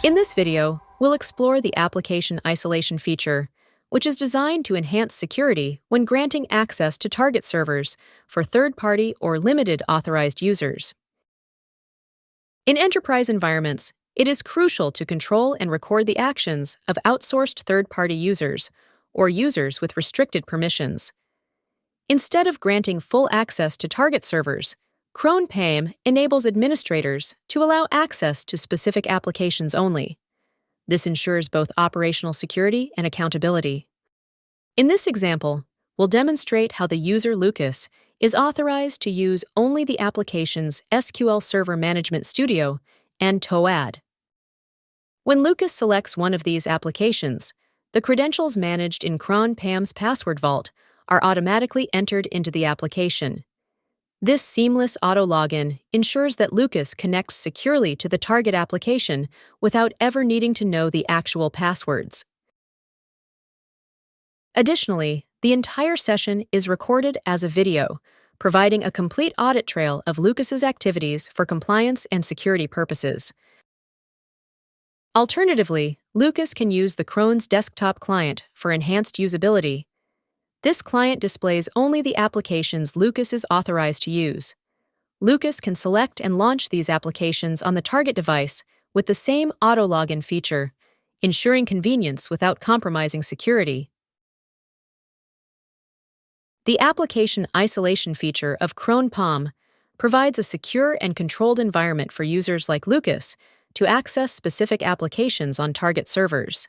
In this video, we'll explore the application isolation feature, which is designed to enhance security when granting access to target servers for third-party or limited authorized users. In enterprise environments, it is crucial to control and record the actions of outsourced third-party users or users with restricted permissions. Instead of granting full access to target servers, Kron PAM enables administrators to allow access to specific applications only. This ensures both operational security and accountability. In this example, we'll demonstrate how the user Lucas is authorized to use only the application's SQL Server Management Studio and TOAD. When Lucas selects one of these applications, the credentials managed in Kron PAM's password vault are automatically entered into the application. This seamless auto-login ensures that Lucas connects securely to the target application without ever needing to know the actual passwords. Additionally, the entire session is recorded as a video, providing a complete audit trail of Lucas's activities for compliance and security purposes. Alternatively, Lucas can use the Kron's desktop client for enhanced usability. This client displays only the applications Lucas is authorized to use. Lucas can select and launch these applications on the target device with the same auto-login feature, ensuring convenience without compromising security. The application isolation feature of Kron PAM provides a secure and controlled environment for users like Lucas to access specific applications on target servers.